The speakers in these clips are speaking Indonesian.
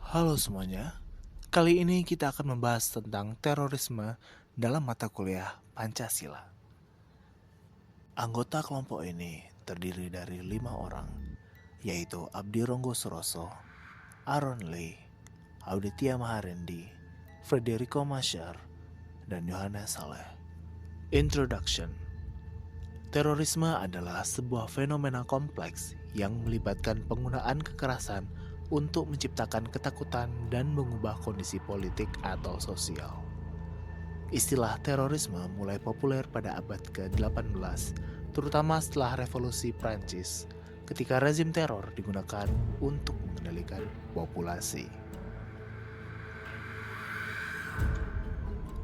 Halo semuanya, kali ini kita akan membahas tentang terorisme dalam mata kuliah Pancasila. Anggota kelompok ini terdiri dari 5 orang, yaitu Abdi Ronggo Suroso, Aaron Lee, Auditia Maharendi, Federico Masyar, dan Yohanes Saleh. Introduction. Terorisme adalah sebuah fenomena kompleks yang melibatkan penggunaan kekerasan untuk menciptakan ketakutan dan mengubah kondisi politik atau sosial. Istilah terorisme mulai populer pada abad ke-18, terutama setelah Revolusi Prancis, ketika rezim teror digunakan untuk mengendalikan populasi.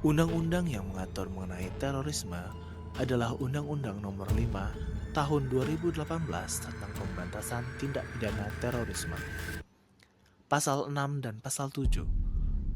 Undang-undang yang mengatur mengenai terorisme adalah Undang-Undang Nomor 5 Tahun 2018 tentang pemberantasan tindak pidana terorisme. Pasal 6 dan Pasal 7.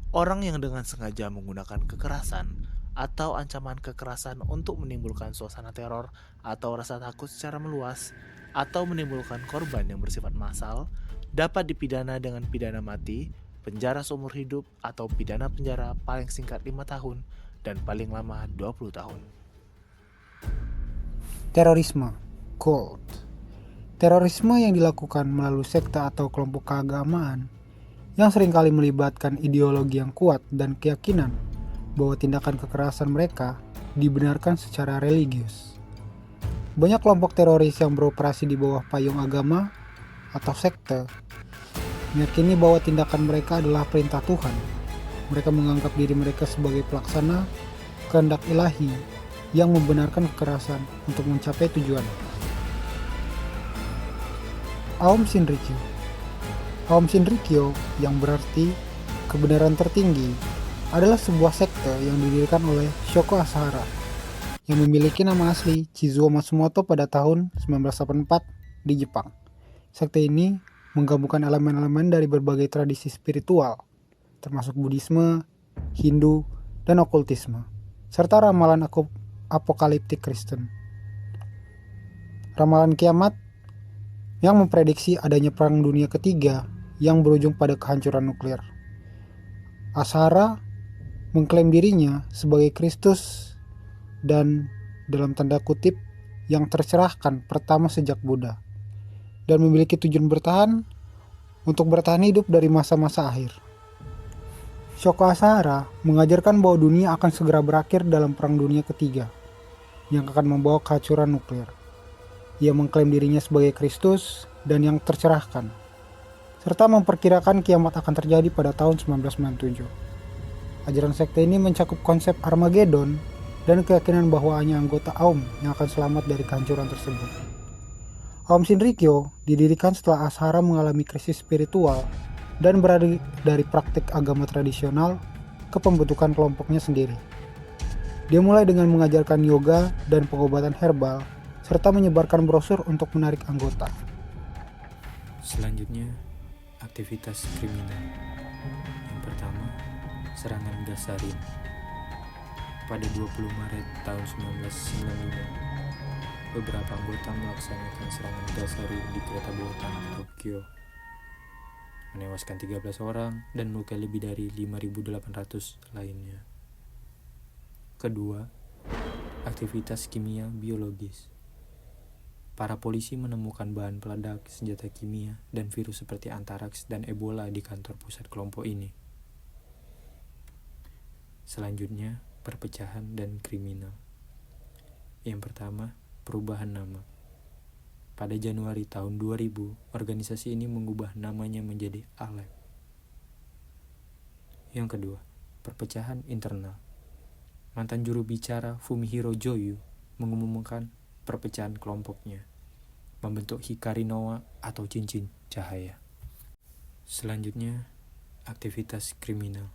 Orang yang dengan sengaja menggunakan kekerasan atau ancaman kekerasan untuk menimbulkan suasana teror atau rasa takut secara meluas atau menimbulkan korban yang bersifat massal dapat dipidana dengan pidana mati, penjara seumur hidup atau pidana penjara paling singkat 5 tahun dan paling lama 20 tahun. Terorisme, cult. Terorisme yang dilakukan melalui sekte atau kelompok keagamaan yang seringkali melibatkan ideologi yang kuat dan keyakinan bahwa tindakan kekerasan mereka dibenarkan secara religius. Banyak kelompok teroris yang beroperasi di bawah payung agama atau sekte meyakini bahwa tindakan mereka adalah perintah Tuhan. Mereka menganggap diri mereka sebagai pelaksana kehendak ilahi yang membenarkan kekerasan untuk mencapai tujuan. Aum Shinrikyo. Aum Shinrikyo yang berarti kebenaran tertinggi adalah sebuah sekte yang didirikan oleh Shoko Asahara yang memiliki nama asli Chizuo Matsumoto pada tahun 1984 di Jepang. Sekte ini menggabungkan elemen-elemen dari berbagai tradisi spiritual, termasuk Buddhisme, Hindu, dan okultisme, serta ramalan apokaliptik Kristen. Ramalan kiamat yang memprediksi adanya perang dunia ketiga yang berujung pada kehancuran nuklir. Asahara mengklaim dirinya sebagai Kristus dan dalam tanda kutip yang tercerahkan pertama sejak Buddha dan memiliki tujuan bertahan untuk bertahan hidup dari masa-masa akhir. Shoko Asahara mengajarkan bahwa dunia akan segera berakhir dalam perang dunia ketiga yang akan membawa kehancuran nuklir. Ia mengklaim dirinya sebagai Kristus dan yang tercerahkan, serta memperkirakan kiamat akan terjadi pada tahun 1997. Ajaran sekte ini mencakup konsep Armageddon dan keyakinan bahwa hanya anggota Aum yang akan selamat dari kehancuran tersebut. Aum Shinrikyo didirikan setelah Asahara mengalami krisis spiritual dan beralih dari praktik agama tradisional ke pembentukan kelompoknya sendiri. Dia mulai dengan mengajarkan yoga dan pengobatan herbal, serta menyebarkan brosur untuk menarik anggota. Selanjutnya, aktivitas kriminal. Yang pertama, serangan gas sarin. Pada 20 Maret tahun 1995, beberapa anggota melaksanakan serangan gas sarin di kereta bawah tanah Tokyo, menewaskan 13 orang dan melukai lebih dari 5.800 lainnya. Kedua, aktivitas kimia biologis. Para polisi menemukan bahan peledak, senjata kimia, dan virus seperti antraks dan Ebola di kantor pusat kelompok ini. Selanjutnya, perpecahan dan kriminal. Yang pertama, perubahan nama. Pada Januari tahun 2000, organisasi ini mengubah namanya menjadi Alep. Yang kedua, perpecahan internal. Mantan juru bicara Fumihiro Joyu mengumumkan perpecahan kelompoknya, membentuk Hikari Noa atau cincin cahaya. Selanjutnya, aktivitas kriminal.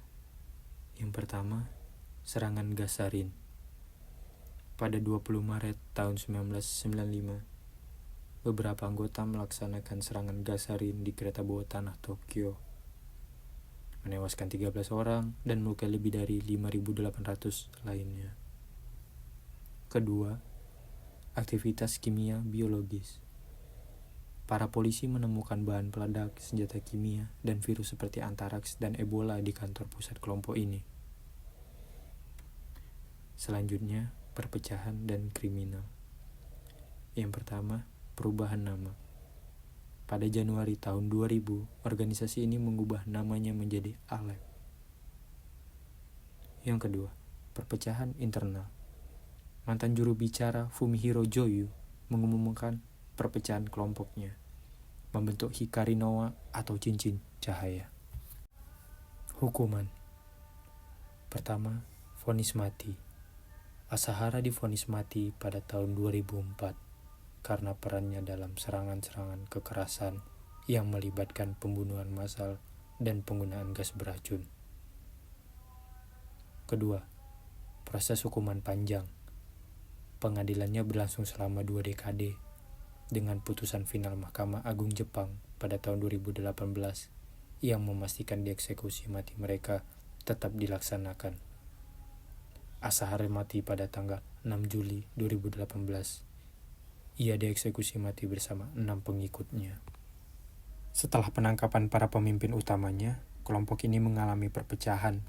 Yang pertama, serangan gas sarin. Pada 20 Maret tahun 1995, beberapa anggota melaksanakan serangan gas sarin di kereta bawah tanah Tokyo, menewaskan 13 orang dan melukai lebih dari 5.800 lainnya. Kedua, aktivitas kimia biologis. para polisi menemukan bahan peledak, senjata kimia, dan virus seperti antraks dan Ebola di kantor pusat kelompok ini. Selanjutnya, perpecahan dan kriminal. Yang pertama, perubahan nama. Pada Januari tahun 2000, organisasi ini mengubah namanya menjadi Alep. Yang kedua, perpecahan internal. Mantan juru bicara Fumihiro Joyu mengumumkan perpecahan kelompoknya, membentuk Hikari Noa atau cincin cahaya. Hukuman. Pertama, vonis mati. Asahara divonis mati pada tahun 2004 karena perannya dalam serangan-serangan kekerasan yang melibatkan pembunuhan massal dan penggunaan gas beracun. Kedua, proses hukuman panjang. Pengadilannya berlangsung selama 2 dekade dengan putusan final Mahkamah Agung Jepang pada tahun 2018 yang memastikan dieksekusi mati mereka tetap dilaksanakan. Asahara mati pada tanggal 6 Juli 2018. Ia dieksekusi mati bersama 6 pengikutnya. Setelah penangkapan para pemimpin utamanya, kelompok ini mengalami perpecahan.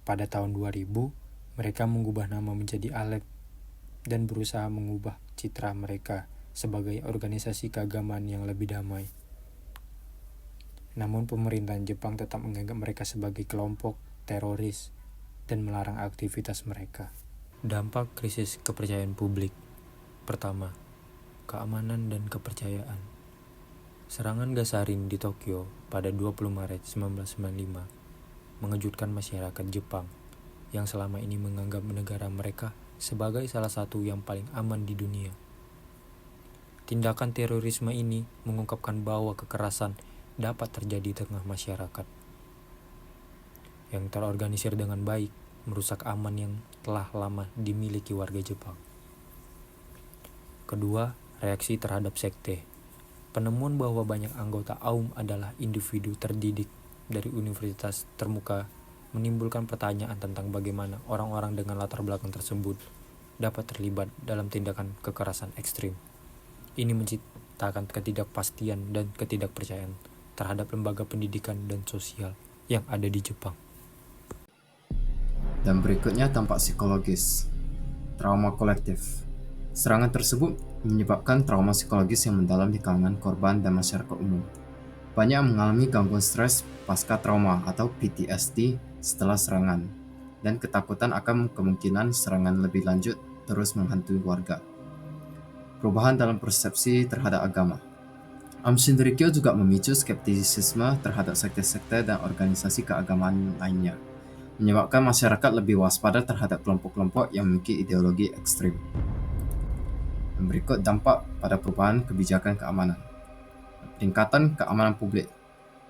Pada tahun 2000, mereka mengubah nama menjadi Alep dan berusaha mengubah citra mereka sebagai organisasi keagamaan yang lebih damai. Namun pemerintahan Jepang tetap menganggap mereka sebagai kelompok teroris dan melarang aktivitas mereka. Dampak krisis kepercayaan publik. Pertama, keamanan dan kepercayaan. Serangan gas sarin di Tokyo pada 20 Maret 1995 mengejutkan masyarakat Jepang yang selama ini menganggap negara mereka sebagai salah satu yang paling aman di dunia. Tindakan terorisme ini mengungkapkan bahwa kekerasan dapat terjadi di tengah masyarakat yang terorganisir dengan baik, merusak aman yang telah lama dimiliki warga Jepang. Kedua, reaksi terhadap sekte. Penemuan bahwa banyak anggota AUM adalah individu terdidik dari universitas termuka menimbulkan pertanyaan tentang bagaimana orang-orang dengan latar belakang tersebut dapat terlibat dalam tindakan kekerasan ekstrim. Ini menciptakan ketidakpastian dan ketidakpercayaan terhadap lembaga pendidikan dan sosial yang ada di Jepang. Dan berikutnya dampak psikologis. Trauma kolektif. Serangan tersebut menyebabkan trauma psikologis yang mendalam di kalangan korban dan masyarakat umum. Banyak mengalami gangguan stres pasca trauma atau PTSD setelah serangan, dan ketakutan akan kemungkinan serangan lebih lanjut terus menghantui warga. Perubahan dalam persepsi terhadap agama. Aum Shinrikyo juga memicu skeptisisme terhadap sekte-sekte dan organisasi keagamaan lainnya, menyebabkan masyarakat lebih waspada terhadap kelompok-kelompok yang memiliki ideologi ekstrim. Dan berikut dampak pada perubahan kebijakan keamanan. Peningkatan keamanan publik.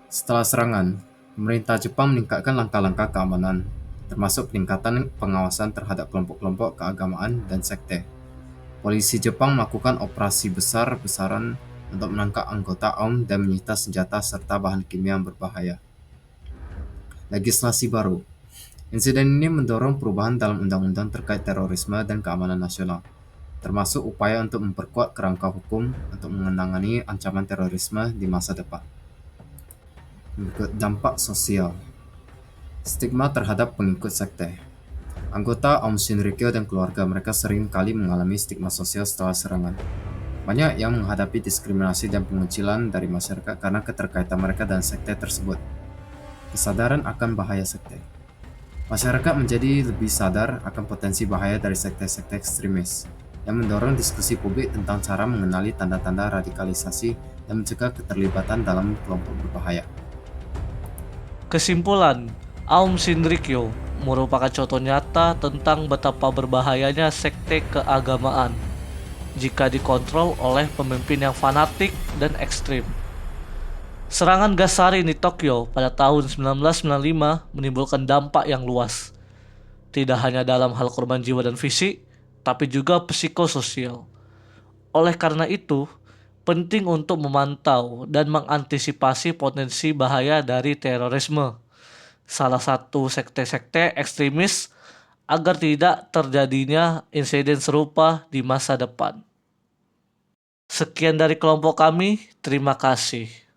Setelah serangan, pemerintah Jepang meningkatkan langkah-langkah keamanan, termasuk peningkatan pengawasan terhadap kelompok-kelompok keagamaan dan sekte. Polisi Jepang melakukan operasi besar-besaran untuk menangkap anggota AUM dan menyita senjata serta bahan kimia yang berbahaya. Legislasi baru. Insiden ini mendorong perubahan dalam undang-undang terkait terorisme dan keamanan nasional, termasuk upaya untuk memperkuat kerangka hukum untuk menangani ancaman terorisme di masa depan. Berikut dampak sosial. Stigma terhadap pengikut sekte. Anggota Aum Shinrikyo dan keluarga mereka sering kali mengalami stigma sosial setelah serangan. Banyak yang menghadapi diskriminasi dan pengucilan dari masyarakat karena keterkaitan mereka dan sekte tersebut. Kesadaran akan bahaya sekte. Masyarakat menjadi lebih sadar akan potensi bahaya dari sekte-sekte ekstremis, yang mendorong diskusi publik tentang cara mengenali tanda-tanda radikalisasi dan mencegah keterlibatan dalam kelompok berbahaya. Kesimpulan, Aum Shinrikyo merupakan contoh nyata tentang betapa berbahayanya sekte keagamaan jika dikontrol oleh pemimpin yang fanatik dan ekstrim. Serangan gas sarin di Tokyo pada tahun 1995 menimbulkan dampak yang luas, tidak hanya dalam hal korban jiwa dan fisik, tapi juga psikososial. Oleh karena itu, penting untuk memantau dan mengantisipasi potensi bahaya dari terorisme, salah satu sekte-sekte ekstremis, agar tidak terjadinya insiden serupa di masa depan. Sekian dari kelompok kami, terima kasih.